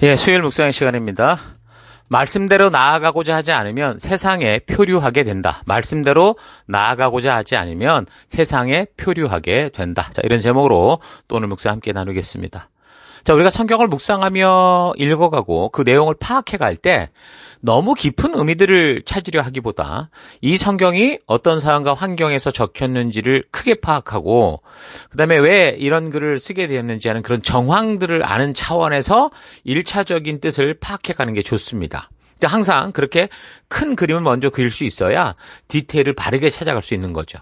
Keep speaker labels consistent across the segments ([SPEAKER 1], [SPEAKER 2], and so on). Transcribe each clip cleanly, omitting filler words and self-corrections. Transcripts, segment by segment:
[SPEAKER 1] 예, 수요일 묵상의 시간입니다. 말씀대로 나아가고자 하지 않으면 세상에 표류하게 된다. 말씀대로 나아가고자 하지 않으면 세상에 표류하게 된다. 자, 이런 제목으로 또 오늘 묵상 함께 나누겠습니다. 자, 우리가 성경을 묵상하며 읽어가고 그 내용을 파악해 갈 때 너무 깊은 의미들을 찾으려 하기보다 이 성경이 어떤 상황과 환경에서 적혔는지를 크게 파악하고 그다음에 왜 이런 글을 쓰게 되었는지 하는 그런 정황들을 아는 차원에서 1차적인 뜻을 파악해 가는 게 좋습니다. 항상 그렇게 큰 그림을 먼저 그릴 수 있어야 디테일을 바르게 찾아갈 수 있는 거죠.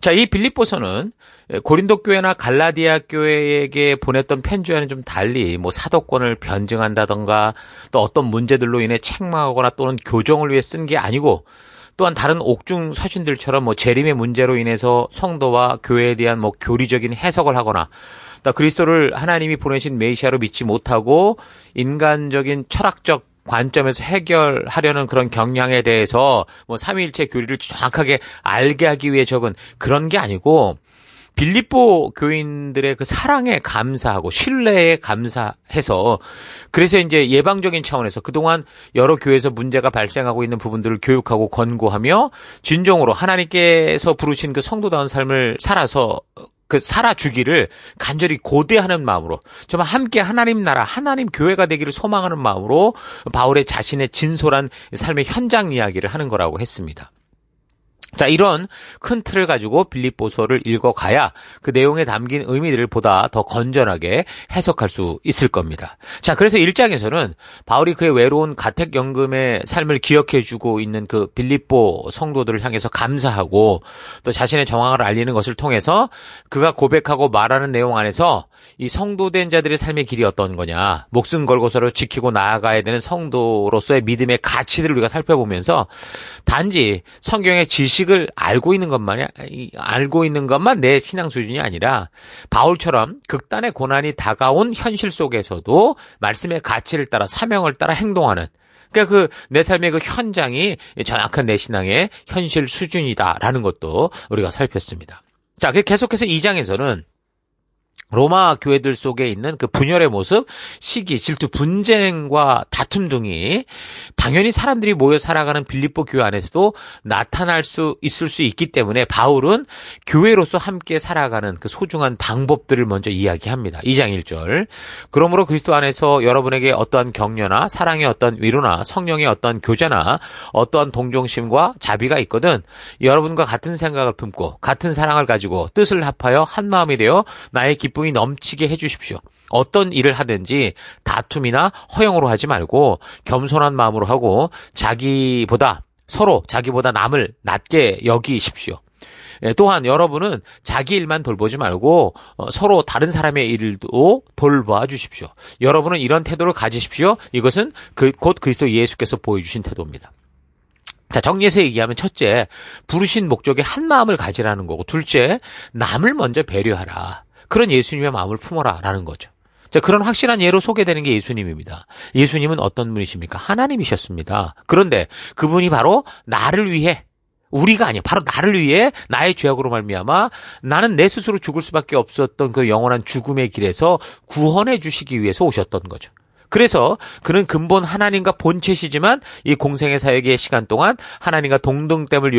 [SPEAKER 1] 자, 이 빌립보서는 고린도 교회나 갈라디아 교회에게 보냈던 편지와는 좀 달리 사도권을 변증한다던가 또 어떤 문제들로 인해 책망하거나 또는 교정을 위해 쓴 게 아니고 또한 다른 옥중 서신들처럼 재림의 문제로 인해서 성도와 교회에 대한 교리적인 해석을 하거나 또 그리스도를 하나님이 보내신 메시아로 믿지 못하고 인간적인 철학적 관점에서 해결하려는 그런 경향에 대해서 삼위일체 교리를 정확하게 알게 하기 위해 적은 그런 게 아니고 빌립보 교인들의 그 사랑에 감사하고 신뢰에 감사해서 그래서 이제 예방적인 차원에서 그동안 여러 교회에서 문제가 발생하고 있는 부분들을 교육하고 권고하며 진정으로 하나님께서 부르신 그 성도다운 삶을 살아서 살아주기를 간절히 고대하는 마음으로 정말 함께 하나님 나라, 하나님 교회가 되기를 소망하는 마음으로 바울의 자신의 진솔한 삶의 현장 이야기를 하는 거라고 했습니다. 자, 이런 큰 틀을 가지고 빌립보서를 읽어가야 그 내용에 담긴 의미들을 보다 더 건전하게 해석할 수 있을 겁니다. 자, 그래서 1장에서는 바울이 그의 외로운 가택연금의 삶을 기억해주고 있는 그 빌립보 성도들을 향해서 감사하고 또 자신의 정황을 알리는 것을 통해서 그가 고백하고 말하는 내용 안에서 이 성도된 자들의 삶의 길이 어떤 거냐, 목숨 걸고서로 지키고 나아가야 되는 성도로서의 믿음의 가치들을 우리가 살펴보면서 단지 성경의 지식을 알고 있는 것만 내 신앙 수준이 아니라 바울처럼 극단의 고난이 다가온 현실 속에서도 말씀의 가치를 따라 사명을 따라 행동하는 그러니까 내 삶의 그 현장이 정확한 내 신앙의 현실 수준이다라는 것도 우리가 살폈습니다. 자, 계속해서 2장에서는 로마 교회들 속에 있는 그 분열의 모습, 시기, 질투, 분쟁과 다툼 등이 당연히 사람들이 모여 살아가는 빌립보 교회 안에서도 나타날 수 있을 수 있기 때문에 바울은 교회로서 함께 살아가는 그 소중한 방법들을 먼저 이야기합니다. 2장 1절. 그러므로 그리스도 안에서 여러분에게 어떠한 격려나 사랑의 어떤 위로나 성령의 어떤 교제나 어떠한 동정심과 자비가 있거든 여러분과 같은 생각을 품고 같은 사랑을 가지고 뜻을 합하여 한 마음이 되어 나의 기쁨이 넘치게 해주십시오. 어떤 일을 하든지 다툼이나 허영으로 하지 말고 겸손한 마음으로 하고 서로 자기보다 남을 낮게 여기십시오. 또한 여러분은 자기 일만 돌보지 말고 서로 다른 사람의 일도 돌봐 주십시오. 여러분은 이런 태도를 가지십시오. 이것은 곧 그리스도 예수께서 보여주신 태도입니다. 자, 정리해서 얘기하면 첫째, 부르신 목적에 한 마음을 가지라는 거고 둘째, 남을 먼저 배려하라. 그런 예수님의 마음을 품어라 라는 거죠. 자, 그런 확실한 예로 소개되는 게 예수님입니다. 예수님은 어떤 분이십니까? 하나님이셨습니다. 그런데 그분이 바로 나를 위해 우리가 아니야. 바로 나를 위해 나의 죄악으로 말미암아 나는 내 스스로 죽을 수밖에 없었던 그 영원한 죽음의 길에서 구원해 주시기 위해서 오셨던 거죠. 그래서 그는 근본 하나님과 본체시지만 이 공생의 사역의 시간 동안 하나님과 동등됨을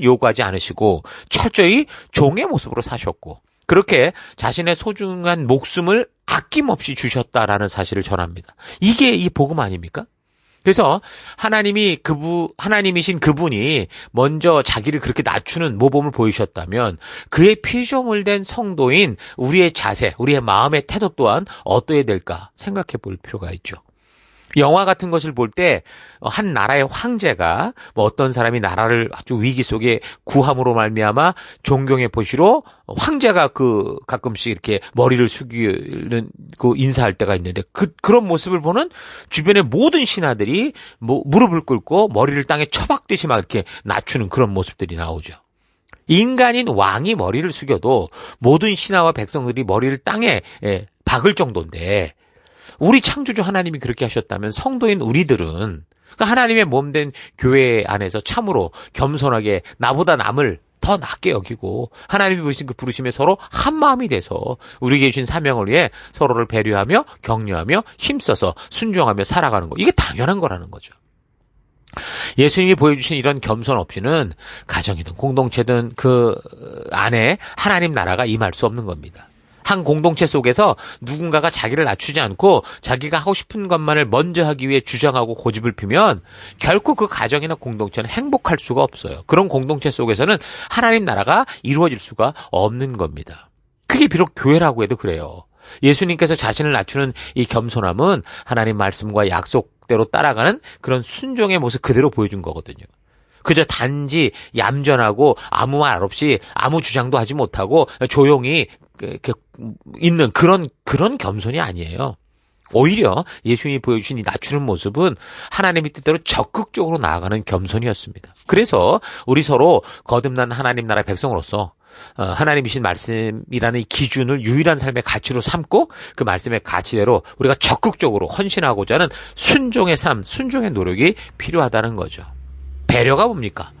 [SPEAKER 1] 요구하지 않으시고 철저히 종의 모습으로 사셨고 그렇게 자신의 소중한 목숨을 아낌없이 주셨다라는 사실을 전합니다. 이게 이 복음 아닙니까? 그래서 하나님이신 그분이 먼저 자기를 그렇게 낮추는 모범을 보이셨다면 그의 피조물 된 성도인 우리의 자세, 우리의 마음의 태도 또한 어떠해야 될까 생각해 볼 필요가 있죠. 영화 같은 것을 볼 때 한 나라의 황제가 어떤 사람이 나라를 아주 위기 속에 구함으로 말미암아 존경의 표시로 황제가 가끔씩 이렇게 머리를 숙이는 인사할 때가 있는데 그런 모습을 보는 주변의 모든 신하들이 무릎을 꿇고 머리를 땅에 처박듯이 막 이렇게 낮추는 그런 모습들이 나오죠. 인간인 왕이 머리를 숙여도 모든 신하와 백성들이 머리를 땅에 박을 정도인데 우리 창조주 하나님이 그렇게 하셨다면 성도인 우리들은 하나님의 몸된 교회 안에서 참으로 겸손하게 나보다 남을 더 낮게 여기고 하나님이 부르신 그 부르심에 서로 한 마음이 돼서 우리에게 주신 사명을 위해 서로를 배려하며 격려하며 힘써서 순종하며 살아가는 거. 이게 당연한 거라는 거죠. 예수님이 보여주신 이런 겸손 없이는 가정이든 공동체든 그 안에 하나님 나라가 임할 수 없는 겁니다. 한 공동체 속에서 누군가가 자기를 낮추지 않고 자기가 하고 싶은 것만을 먼저 하기 위해 주장하고 고집을 피면 결코 그 가정이나 공동체는 행복할 수가 없어요. 그런 공동체 속에서는 하나님 나라가 이루어질 수가 없는 겁니다. 그게 비록 교회라고 해도 그래요. 예수님께서 자신을 낮추는 이 겸손함은 하나님 말씀과 약속대로 따라가는 그런 순종의 모습 그대로 보여준 거거든요. 그저 단지 얌전하고 아무 말 없이 아무 주장도 하지 못하고 조용히 있는 그런 겸손이 아니에요. 오히려 예수님이 보여주신 이 낮추는 모습은 하나님의 뜻대로 적극적으로 나아가는 겸손이었습니다. 그래서 우리 서로 거듭난 하나님 나라 백성으로서 하나님이신 말씀이라는 이 기준을 유일한 삶의 가치로 삼고 그 말씀의 가치대로 우리가 적극적으로 헌신하고자 하는 순종의 삶, 순종의 노력이 필요하다는 거죠. 배려가 뭡니까?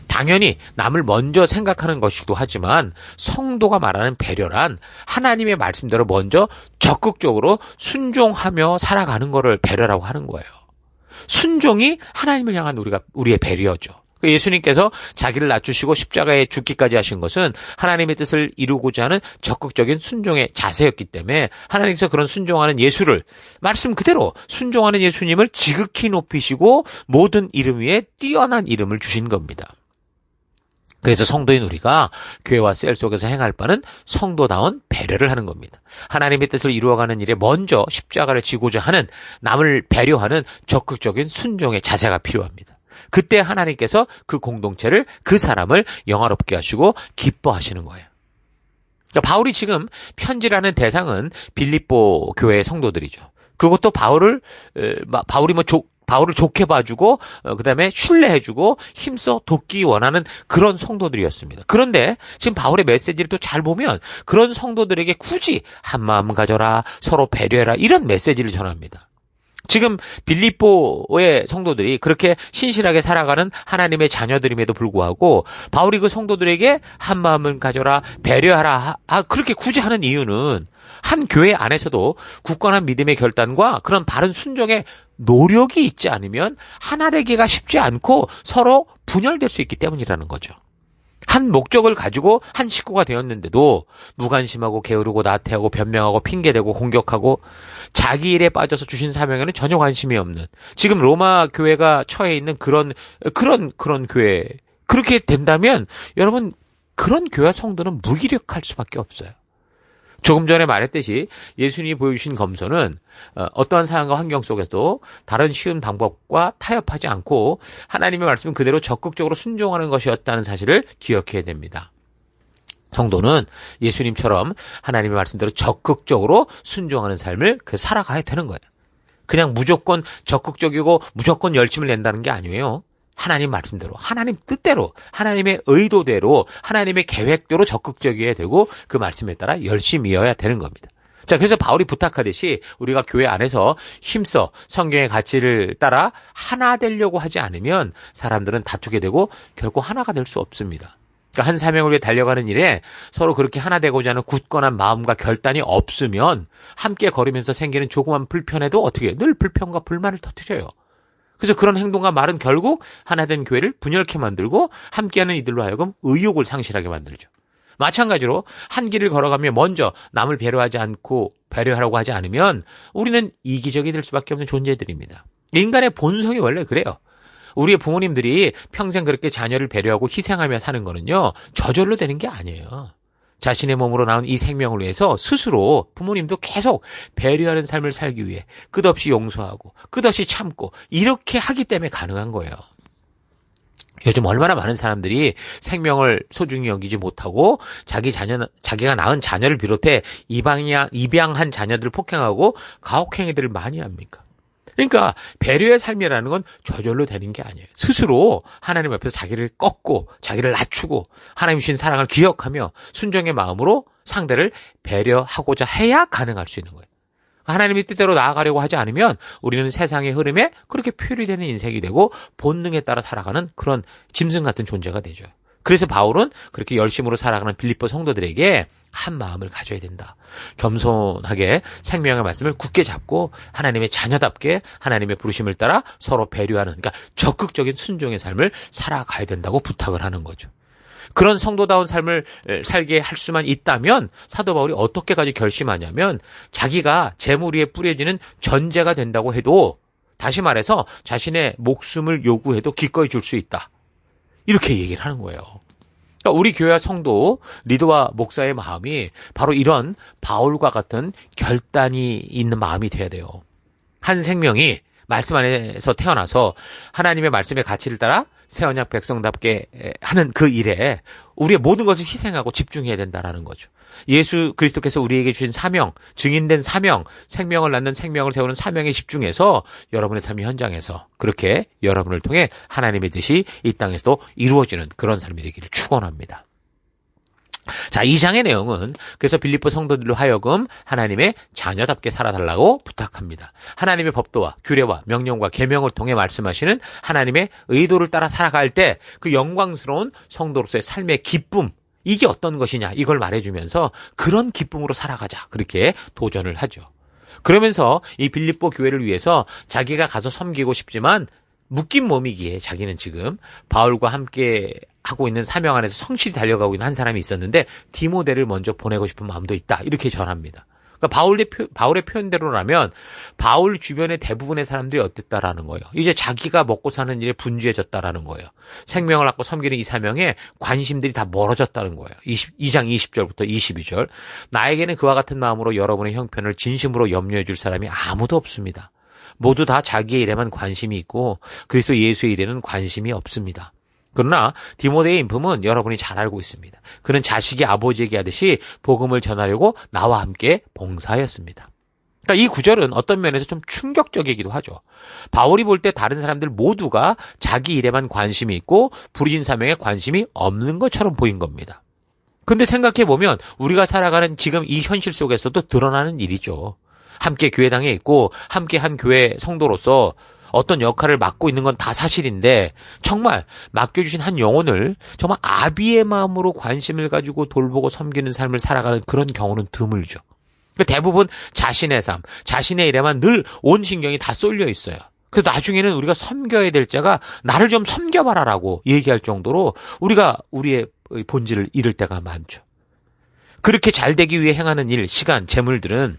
[SPEAKER 1] 당연히 남을 먼저 생각하는 것이기도 하지만 성도가 말하는 배려란 하나님의 말씀대로 먼저 적극적으로 순종하며 살아가는 것을 배려라고 하는 거예요. 순종이 하나님을 향한 우리의 배려죠. 예수님께서 자기를 낮추시고 십자가에 죽기까지 하신 것은 하나님의 뜻을 이루고자 하는 적극적인 순종의 자세였기 때문에 하나님께서 그런 순종하는 예수를 말씀 그대로 순종하는 예수님을 지극히 높이시고 모든 이름 위에 뛰어난 이름을 주신 겁니다. 그래서 성도인 우리가 교회와 셀 속에서 행할 바는 성도다운 배려를 하는 겁니다. 하나님의 뜻을 이루어가는 일에 먼저 십자가를 지고자 하는 남을 배려하는 적극적인 순종의 자세가 필요합니다. 그때 하나님께서 그 공동체를 그 사람을 영화롭게 하시고 기뻐하시는 거예요. 그러니까 바울이 지금 편지라는 대상은 빌립보 교회의 성도들이죠. 그것도 바울을 좋게 봐주고 그다음에 신뢰해주고 힘써 돕기 원하는 그런 성도들이었습니다. 그런데 지금 바울의 메시지를 또 잘 보면 그런 성도들에게 굳이 한 마음 가져라, 서로 배려해라 이런 메시지를 전합니다. 지금 빌립보의 성도들이 그렇게 신실하게 살아가는 하나님의 자녀들임에도 불구하고 바울이 그 성도들에게 한 마음을 가져라, 배려하라 그렇게 굳이 하는 이유는 한 교회 안에서도 굳건한 믿음의 결단과 그런 바른 순종의 노력이 있지 않으면 하나 되기가 쉽지 않고 서로 분열될 수 있기 때문이라는 거죠. 한 목적을 가지고 한 식구가 되었는데도 무관심하고 게으르고 나태하고 변명하고 핑계대고 공격하고 자기 일에 빠져서 주신 사명에는 전혀 관심이 없는 지금 로마 교회가 처해 있는 그런 교회 그렇게 된다면 여러분 그런 교회 성도는 무기력할 수밖에 없어요. 조금 전에 말했듯이 예수님이 보여주신 검소는 어떠한 상황과 환경 속에서도 다른 쉬운 방법과 타협하지 않고 하나님의 말씀을 그대로 적극적으로 순종하는 것이었다는 사실을 기억해야 됩니다. 성도는 예수님처럼 하나님의 말씀대로 적극적으로 순종하는 삶을 살아가야 되는 거예요. 그냥 무조건 적극적이고 무조건 열심을 낸다는 게 아니에요. 하나님 말씀대로, 하나님 뜻대로, 하나님의 의도대로, 하나님의 계획대로 적극적이어야 되고 그 말씀에 따라 열심이어야 되는 겁니다. 자, 그래서 바울이 부탁하듯이 우리가 교회 안에서 힘써 성경의 가치를 따라 하나 되려고 하지 않으면 사람들은 다투게 되고 결코 하나가 될 수 없습니다. 그러니까 한 사명을 위해 달려가는 일에 서로 그렇게 하나 되고자 하는 굳건한 마음과 결단이 없으면 함께 걸으면서 생기는 조그만 불편에도 어떻게 해요? 늘 불평과 불만을 터뜨려요. 그래서 그런 행동과 말은 결국 하나된 교회를 분열케 만들고 함께하는 이들로 하여금 의욕을 상실하게 만들죠. 마찬가지로 한 길을 걸어가며 먼저 남을 배려하지 않고 배려하려고 하지 않으면 우리는 이기적이 될 수밖에 없는 존재들입니다. 인간의 본성이 원래 그래요. 우리의 부모님들이 평생 그렇게 자녀를 배려하고 희생하며 사는 거는요. 저절로 되는 게 아니에요. 자신의 몸으로 나온 이 생명을 위해서 스스로 부모님도 계속 배려하는 삶을 살기 위해 끝없이 용서하고 끝없이 참고 이렇게 하기 때문에 가능한 거예요. 요즘 얼마나 많은 사람들이 생명을 소중히 여기지 못하고 자기가 낳은 자녀를 비롯해 입양한 자녀들을 폭행하고 가혹행위들을 많이 합니까? 그러니까 배려의 삶이라는 건 저절로 되는 게 아니에요. 스스로 하나님 앞에서 자기를 꺾고 자기를 낮추고 하나님 주신 사랑을 기억하며 순종의 마음으로 상대를 배려하고자 해야 가능할 수 있는 거예요. 하나님의 뜻대로 나아가려고 하지 않으면 우리는 세상의 흐름에 그렇게 표류되는 인생이 되고 본능에 따라 살아가는 그런 짐승 같은 존재가 되죠. 그래서 바울은 그렇게 열심으로 살아가는 빌립보 성도들에게 한 마음을 가져야 된다. 겸손하게 생명의 말씀을 굳게 잡고 하나님의 자녀답게 하나님의 부르심을 따라 서로 배려하는, 그러니까 적극적인 순종의 삶을 살아가야 된다고 부탁을 하는 거죠. 그런 성도다운 삶을 살게 할 수만 있다면 사도 바울이 어떻게까지 결심하냐면 자기가 재물 위에 뿌려지는 전제가 된다고 해도, 다시 말해서 자신의 목숨을 요구해도 기꺼이 줄 수 있다. 이렇게 얘기를 하는 거예요. 그러니까 우리 교회 성도, 리더와 목사의 마음이 바로 이런 바울과 같은 결단이 있는 마음이 돼야 돼요. 한 생명이 말씀 안에서 태어나서 하나님의 말씀의 가치를 따라 새 언약 백성답게 하는 그 일에 우리의 모든 것을 희생하고 집중해야 된다는 거죠. 예수 그리스도께서 우리에게 주신 사명, 증인된 사명, 생명을 낳는 생명을 세우는 사명에 집중해서 여러분의 삶의 현장에서 그렇게 여러분을 통해 하나님의 뜻이 이 땅에서도 이루어지는 그런 삶이 되기를 축원합니다. 자, 이 장의 내용은 그래서 빌립보 성도들로 하여금 하나님의 자녀답게 살아달라고 부탁합니다. 하나님의 법도와 규례와 명령과 계명을 통해 말씀하시는 하나님의 의도를 따라 살아갈 때 그 영광스러운 성도로서의 삶의 기쁨, 이게 어떤 것이냐, 이걸 말해주면서 그런 기쁨으로 살아가자, 그렇게 도전을 하죠. 그러면서 이 빌립보 교회를 위해서 자기가 가서 섬기고 싶지만 묶인 몸이기에 자기는 지금 바울과 함께 하고 있는 사명 안에서 성실히 달려가고 있는 한 사람이 있었는데 디모데를 먼저 보내고 싶은 마음도 있다, 이렇게 전합니다. 그러니까 바울의 표현대로라면 바울 주변의 대부분의 사람들이 어땠다라는 거예요. 이제 자기가 먹고 사는 일에 분주해졌다라는 거예요. 생명을 갖고 섬기는 이 사명에 관심들이 다 멀어졌다는 거예요. 2장 20절부터 22절. 나에게는 그와 같은 마음으로 여러분의 형편을 진심으로 염려해 줄 사람이 아무도 없습니다. 모두 다 자기의 일에만 관심이 있고 그리스도 예수의 일에는 관심이 없습니다. 그러나 디모데의 인품은 여러분이 잘 알고 있습니다. 그는 자식이 아버지에게 하듯이 복음을 전하려고 나와 함께 봉사하였습니다. 그러니까 이 구절은 어떤 면에서 좀 충격적이기도 하죠. 바울이 볼 때 다른 사람들 모두가 자기 일에만 관심이 있고 부르신 사명에 관심이 없는 것처럼 보인 겁니다. 근데 생각해보면 우리가 살아가는 지금 이 현실 속에서도 드러나는 일이죠. 함께 교회당에 있고 함께 한 교회 성도로서 어떤 역할을 맡고 있는 건 다 사실인데 정말 맡겨주신 한 영혼을 정말 아비의 마음으로 관심을 가지고 돌보고 섬기는 삶을 살아가는 그런 경우는 드물죠. 대부분 자신의 삶, 자신의 일에만 늘 온 신경이 다 쏠려 있어요. 그래서 나중에는 우리가 섬겨야 될 자가 나를 좀 섬겨봐라라고 얘기할 정도로 우리가 우리의 본질을 잃을 때가 많죠. 그렇게 잘 되기 위해 행하는 일, 시간, 재물들은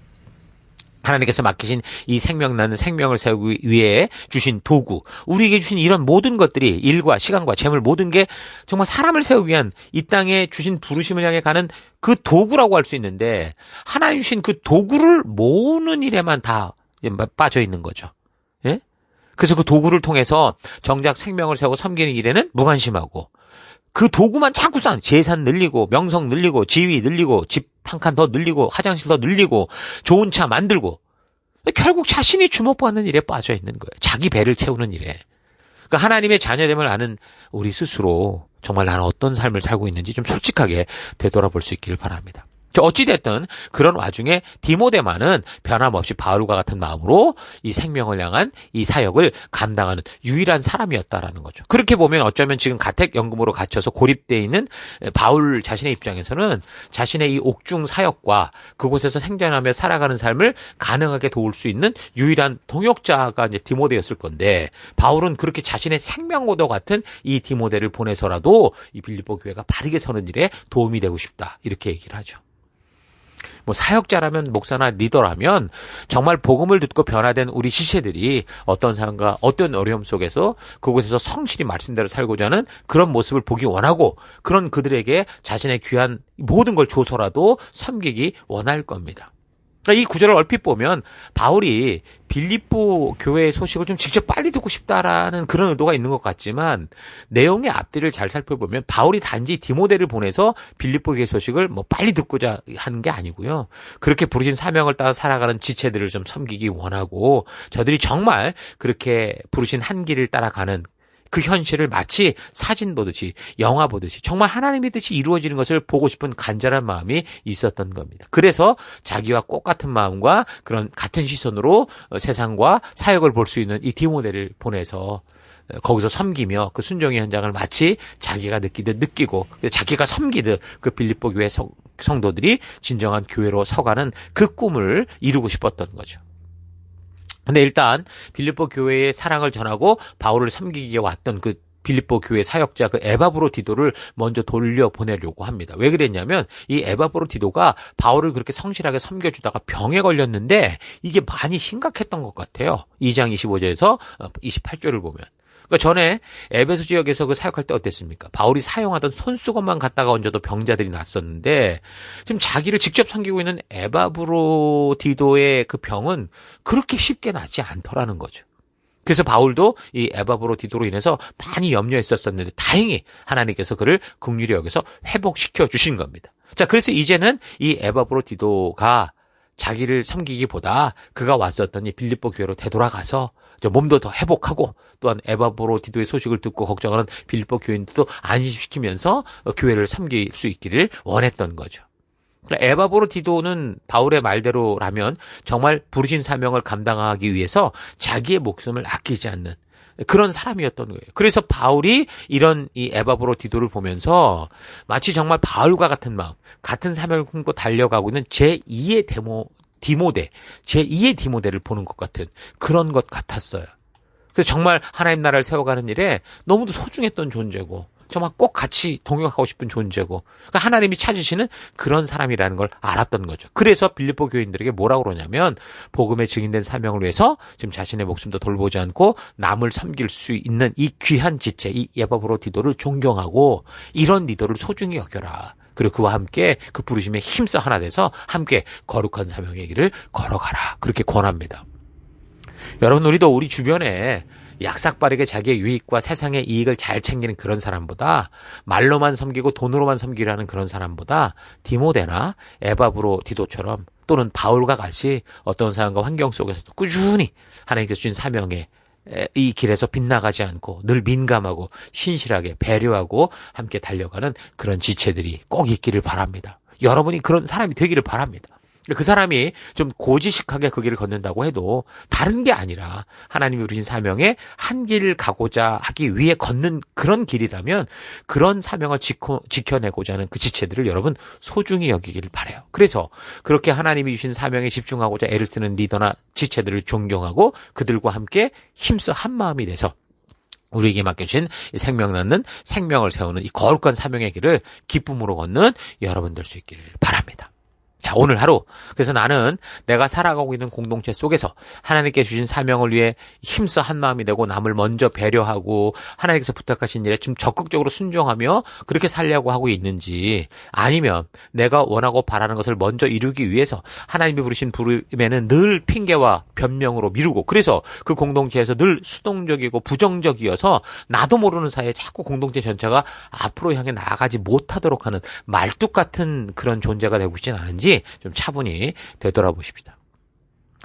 [SPEAKER 1] 하나님께서 맡기신 이 생명 나는 생명을 세우기 위해 주신 도구, 우리에게 주신 이런 모든 것들이 일과 시간과 재물 모든 게 정말 사람을 세우기 위한 이 땅에 주신 부르심을 향해 가는 그 도구라고 할 수 있는데 하나님 주신 그 도구를 모으는 일에만 다 빠져 있는 거죠. 예? 그래서 그 도구를 통해서 정작 생명을 세우고 섬기는 일에는 무관심하고 그 도구만 자꾸 쌓는, 재산 늘리고 명성 늘리고 지위 늘리고 집 한 칸 더 늘리고 화장실 더 늘리고 좋은 차 만들고 결국 자신이 주목받는 일에 빠져 있는 거예요. 자기 배를 채우는 일에. 그러니까 하나님의 자녀됨을 아는 우리 스스로 정말 나는 어떤 삶을 살고 있는지 좀 솔직하게 되돌아볼 수 있기를 바랍니다. 어찌됐든 그런 와중에 디모데만은 변함없이 바울과 같은 마음으로 이 생명을 향한 이 사역을 감당하는 유일한 사람이었다라는 거죠. 그렇게 보면 어쩌면 지금 가택연금으로 갇혀서 고립되어 있는 바울 자신의 입장에서는 자신의 이 옥중 사역과 그곳에서 생존하며 살아가는 삶을 가능하게 도울 수 있는 유일한 동역자가 이제 디모데였을 건데 바울은 그렇게 자신의 생명과도 같은 이 디모데를 보내서라도 이 빌립보 교회가 바르게 서는 일에 도움이 되고 싶다, 이렇게 얘기를 하죠. 사역자라면 목사나 리더라면 정말 복음을 듣고 변화된 우리 지체들이 어떤 상황과 어떤 어려움 속에서 그곳에서 성실히 말씀대로 살고자 하는 그런 모습을 보기 원하고 그런 그들에게 자신의 귀한 모든 걸 줘서라도 섬기기 원할 겁니다. 이 구절을 얼핏 보면 바울이 빌립보 교회의 소식을 좀 직접 빨리 듣고 싶다라는 그런 의도가 있는 것 같지만 내용의 앞뒤를 잘 살펴보면 바울이 단지 디모데를 보내서 빌립보 교회 소식을 빨리 듣고자 하는 게 아니고요. 그렇게 부르신 사명을 따라 살아가는 지체들을 좀 섬기기 원하고 저들이 정말 그렇게 부르신 한 길을 따라가는 그 현실을 마치 사진 보듯이 영화 보듯이 정말 하나님의 뜻이 이루어지는 것을 보고 싶은 간절한 마음이 있었던 겁니다. 그래서 자기와 꼭 같은 마음과 그런 같은 시선으로 세상과 사역을 볼 수 있는 이 디모데를 보내서 거기서 섬기며 그 순종의 현장을 마치 자기가 느끼듯 느끼고 자기가 섬기듯 그 빌립보 교회 성도들이 진정한 교회로 서가는 그 꿈을 이루고 싶었던 거죠. 근데 일단 빌립보 교회의 사랑을 전하고 바울을 섬기기에 왔던 그 빌립보 교회 사역자 그 에바브로디도를 먼저 돌려보내려고 합니다. 왜 그랬냐면 이 에바브로디도가 바울을 그렇게 성실하게 섬겨주다가 병에 걸렸는데 이게 많이 심각했던 것 같아요. 2장 25절에서 28절을 보면. 그러니까 전에 에베소 지역에서 그 사역할 때 어땠습니까? 바울이 사용하던 손수건만 갖다가 얹어도 병자들이 났었는데 지금 자기를 직접 섬기고 있는 에바브로디도의 그 병은 그렇게 쉽게 낫지 않더라는 거죠. 그래서 바울도 이 에바브로디도로 인해서 많이 염려했었는데 다행히 하나님께서 그를 긍휼히 여겨서 회복시켜 주신 겁니다. 자, 그래서 이제는 이 에바브로디도가 자기를 섬기기보다 그가 왔었던 이 빌립보 교회로 되돌아가서 몸도 더 회복하고 또한 에바브로디도의 소식을 듣고 걱정하는 빌립보 교인들도 안심시키면서 교회를 섬길 수 있기를 원했던 거죠. 에바브로디도는 바울의 말대로라면 정말 부르신 사명을 감당하기 위해서 자기의 목숨을 아끼지 않는 그런 사람이었던 거예요. 그래서 바울이 이런 이 에바브로디도를 보면서 마치 정말 바울과 같은 마음, 같은 사명을 품고 달려가고 있는 제2의 디모데를 보는 것 같은 그런 것 같았어요. 그래서 정말 하나님 나라를 세워가는 일에 너무도 소중했던 존재고 정말 꼭 같이 동역하고 싶은 존재고 그러니까 하나님이 찾으시는 그런 사람이라는 걸 알았던 거죠. 그래서 빌립보 교인들에게 뭐라고 그러냐면 복음에 증인된 사명을 위해서 지금 자신의 목숨도 돌보지 않고 남을 섬길 수 있는 이 귀한 지체, 이 에바브로디도를 존경하고 이런 리더를 소중히 여겨라. 그리고 그와 함께 그 부르심에 힘써 하나 돼서 함께 거룩한 사명의 길을 걸어가라. 그렇게 권합니다. 여러분, 우리도 우리 주변에 약삭빠르게 자기의 유익과 세상의 이익을 잘 챙기는 그런 사람보다 말로만 섬기고 돈으로만 섬기라는 그런 사람보다 디모데나 에바브로디도처럼 또는 바울과 같이 어떤 상황과 환경 속에서도 꾸준히 하나님께서 주신 사명에 이 길에서 빗나가지 않고 늘 민감하고 신실하게 배려하고 함께 달려가는 그런 지체들이 꼭 있기를 바랍니다. 여러분이 그런 사람이 되기를 바랍니다. 그 사람이 좀 고지식하게 그 길을 걷는다고 해도 다른 게 아니라 하나님이 부르신 사명에 한 길을 가고자 하기 위해 걷는 그런 길이라면 그런 사명을 지켜내고자 하는 그 지체들을 여러분 소중히 여기기를 바라요. 그래서 그렇게 하나님이 주신 사명에 집중하고자 애를 쓰는 리더나 지체들을 존경하고 그들과 함께 힘써 한 마음이 돼서 우리에게 맡겨주신 생명 낳는 생명을 세우는 이 거룩한 사명의 길을 기쁨으로 걷는 여러분 될 수 있기를 바랍니다. 자, 오늘 하루 그래서 나는 내가 살아가고 있는 공동체 속에서 하나님께 주신 사명을 위해 힘써 한 마음이 되고 남을 먼저 배려하고 하나님께서 부탁하신 일에 좀 적극적으로 순종하며 그렇게 살려고 하고 있는지 아니면 내가 원하고 바라는 것을 먼저 이루기 위해서 하나님이 부르신 부름에는 늘 핑계와 변명으로 미루고 그래서 그 공동체에서 늘 수동적이고 부정적이어서 나도 모르는 사이에 자꾸 공동체 전체가 앞으로 향해 나아가지 못하도록 하는 말뚝 같은 그런 존재가 되고 있지는 않은지 좀 차분히 되돌아보십시다.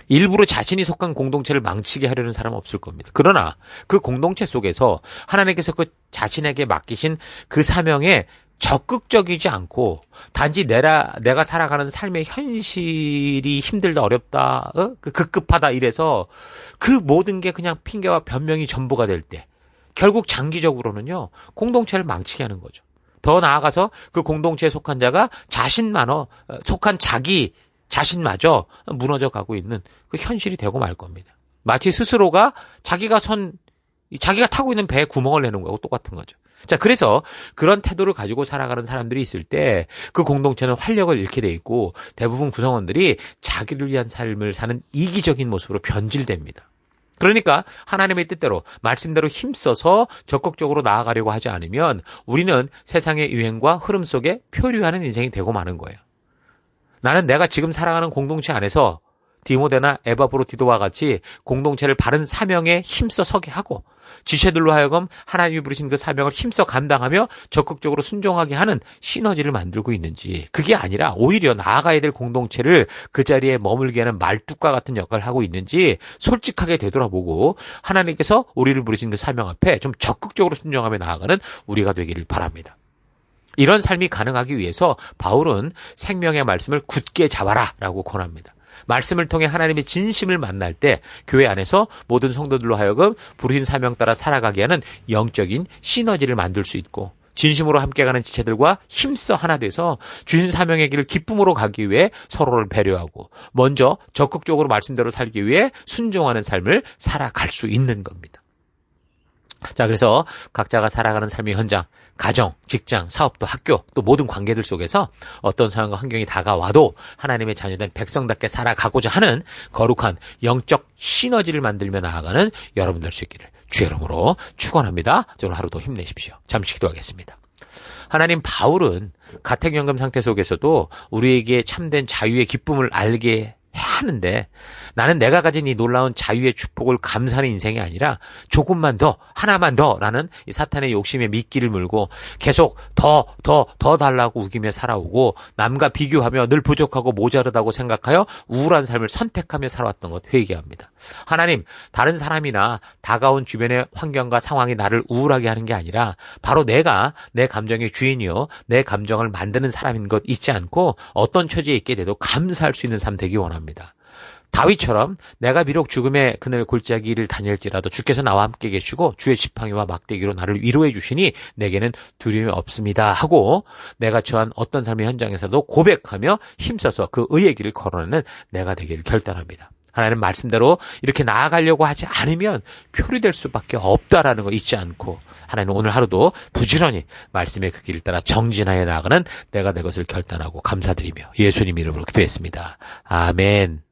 [SPEAKER 1] 일부러 자신이 속한 공동체를 망치게 하려는 사람은 없을 겁니다. 그러나 그 공동체 속에서 하나님께서 그 자신에게 맡기신 그 사명에 적극적이지 않고 단지 내가 살아가는 삶의 현실이 힘들다 어렵다 급급하다 이래서 그 모든 게 그냥 핑계와 변명이 전부가 될 때 결국 장기적으로는요 공동체를 망치게 하는 거죠. 더 나아가서 그 공동체에 속한 자가 속한 자기 자신마저 무너져 가고 있는 그 현실이 되고 말 겁니다. 마치 스스로가 자기가 타고 있는 배에 구멍을 내는 거하고 똑같은 거죠. 자, 그래서 그런 태도를 가지고 살아가는 사람들이 있을 때 그 공동체는 활력을 잃게 돼 있고 대부분 구성원들이 자기를 위한 삶을 사는 이기적인 모습으로 변질됩니다. 그러니까 하나님의 뜻대로 말씀대로 힘써서 적극적으로 나아가려고 하지 않으면 우리는 세상의 유행과 흐름 속에 표류하는 인생이 되고 마는 거예요. 나는 내가 지금 살아가는 공동체 안에서 디모데나 에바브로디도와 같이 공동체를 바른 사명에 힘써 서게 하고 지체들로 하여금 하나님이 부르신 그 사명을 힘써 감당하며 적극적으로 순종하게 하는 시너지를 만들고 있는지 그게 아니라 오히려 나아가야 될 공동체를 그 자리에 머물게 하는 말뚝과 같은 역할을 하고 있는지 솔직하게 되돌아보고 하나님께서 우리를 부르신 그 사명 앞에 좀 적극적으로 순종하며 나아가는 우리가 되기를 바랍니다. 이런 삶이 가능하기 위해서 바울은 생명의 말씀을 굳게 잡아라 라고 권합니다. 말씀을 통해 하나님의 진심을 만날 때 교회 안에서 모든 성도들로 하여금 부르신 사명 따라 살아가게 하는 영적인 시너지를 만들 수 있고 진심으로 함께 가는 지체들과 힘써 하나 돼서 주신 사명의 길을 기쁨으로 가기 위해 서로를 배려하고 먼저 적극적으로 말씀대로 살기 위해 순종하는 삶을 살아갈 수 있는 겁니다. 자, 그래서 각자가 살아가는 삶의 현장, 가정, 직장, 사업도 학교, 또 모든 관계들 속에서 어떤 상황과 환경이 다가와도 하나님의 자녀된 백성답게 살아가고자 하는 거룩한 영적 시너지를 만들며 나아가는 여러분 될 수 있기를 주의 이름으로 축원합니다. 오늘 하루도 힘내십시오. 잠시 기도하겠습니다. 하나님, 바울은 가택연금 상태 속에서도 우리에게 참된 자유의 기쁨을 알게 하는데 나는 내가 가진 이 놀라운 자유의 축복을 감사하는 인생이 아니라 조금만 더, 하나만 더 라는 이 사탄의 욕심에 미끼를 물고 계속 더 달라고 우기며 살아오고 남과 비교하며 늘 부족하고 모자르다고 생각하여 우울한 삶을 선택하며 살아왔던 것 회개합니다. 하나님, 다른 사람이나 다가온 주변의 환경과 상황이 나를 우울하게 하는 게 아니라 바로 내가 내 감정의 주인이요 내 감정을 만드는 사람인 것 잊지 않고 어떤 처지에 있게 돼도 감사할 수 있는 삶 되기 원합니다. 다윗처럼 내가 비록 죽음의 그늘 골짜기를 다닐지라도 주께서 나와 함께 계시고 주의 지팡이와 막대기로 나를 위로해 주시니 내게는 두려움이 없습니다 하고 내가 처한 어떤 삶의 현장에서도 고백하며 힘써서 그 의의 길을 걸어내는 내가 되기를 결단합니다. 하나님 말씀대로 이렇게 나아가려고 하지 않으면 표류될 수밖에 없다라는 거 잊지 않고 하나님 오늘 하루도 부지런히 말씀의 그 길을 따라 정진하여 나아가는 내가 내 것을 결단하고 감사드리며 예수님 이름으로 기도했습니다. 아멘.